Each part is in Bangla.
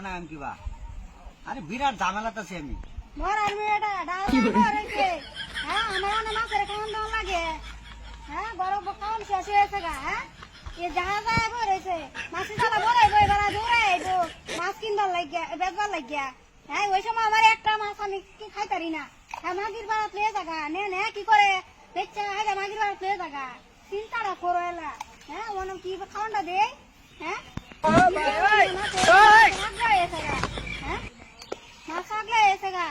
না আমি কিবা আরে বিরাট ঝামেলাতে আছি আমি মরার মেয়েটা ডাল করেছে হ্যাঁ আমার অনেক মাছের খাওয়ান দাওয়া লাগে হ্যাঁ গরম খাওয়ান শেষ হয়েছে গা হ্যাঁ এ জাহাজ যায় ভরেছে মাছি চালা ভরে বই বেড়া দৌড়ে তো মাছ কিনবার লাগিয়া বেচবার লাগিয়া হ্যাঁ ওই সময় আমার একটা মাছ আমি কি খাইতারি না হ্যাঁ মাগির বাড়াত লিয়ে জাগা নে নে কি করে দেখছে হ্যাঁ মাগির বাড়াত লিয়ে জাগা চিন্তাটা করো এলা হ্যাঁ ওন কি খাওয়ানটা দে হ্যাঁ হ্যাঁ মাছ আগলে এসে গা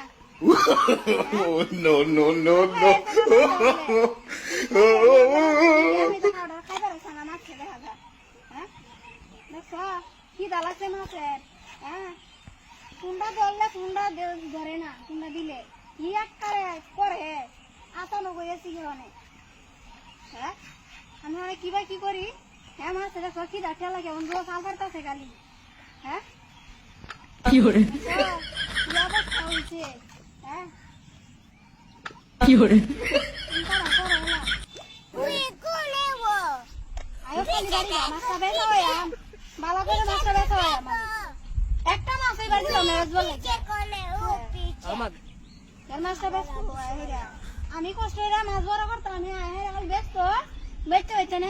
no, no, no, no. কুন্ডা ধরলে কুন্ডা ধরে না কুন্ডা দিলে কি করে করে আতানো গেছি অনেক হ্যাঁ আমি অনেক কিবা কি করি হ্যাঁ মাছ কি দেখা লাগে অন্য কাল পারতেছে গালি হ্যাঁ কি করে অবস্থা হয়েছে হ্যাঁ কি করে একটা মাছের বাড়ি আমি কষ্ট মাছ বড় করতাম ব্যস্ত বেচতে হয়েছে না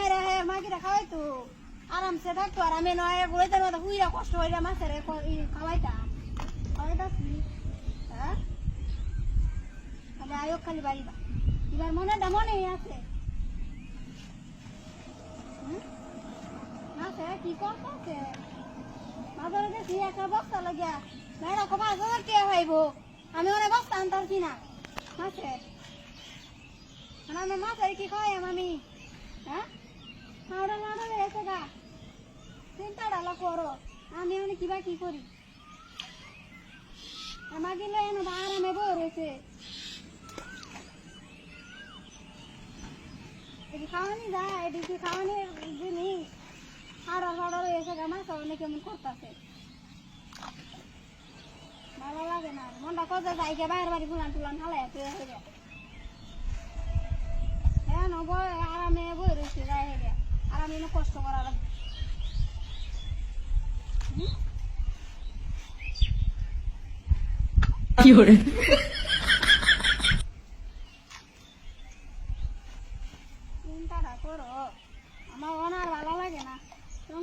মাগিরা খাওয়াই তো আরামসে থাকতো আরামে নয় বইতে হুইরা কষ্ট হইলে মাছের খাওয়াইতাম হ্যাঁ আয়োগ খালি বাড়িবা এবার মনেটা মনেই আছে আছে কি করতে বাজারে গেছি একটা বস্তা লাগিয়া মেয়েরা 5,000 কে হইব আমি অনেক বস্তা আনতারছি না মাছের আমি মাছের কি খাই আমি হ্যাঁ মাউডা মাউডা এসে গা চিন্তাটা করো আমি অনেক কিবা কি করি আমাকে এনে আরামে বই রয়েছে এটি খাওয়ানি যায় এটি খাওয়ানি জিনিস হাড়ার হাড়ার এসে গা মাছ অনেক কেমন করতেছে ভালো লাগে না মনটা কত যাই গে বাইরের বাড়ি ফুলান টুলান হালাই হয়ে যায় হ্যাঁ বই আরামে বই রয়েছে যায় হেরে আরামে কষ্ট করা লাগে কি করে চিন্তাটা করো আমার ওনার ভালো লাগে না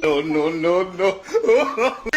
No, no, no, no.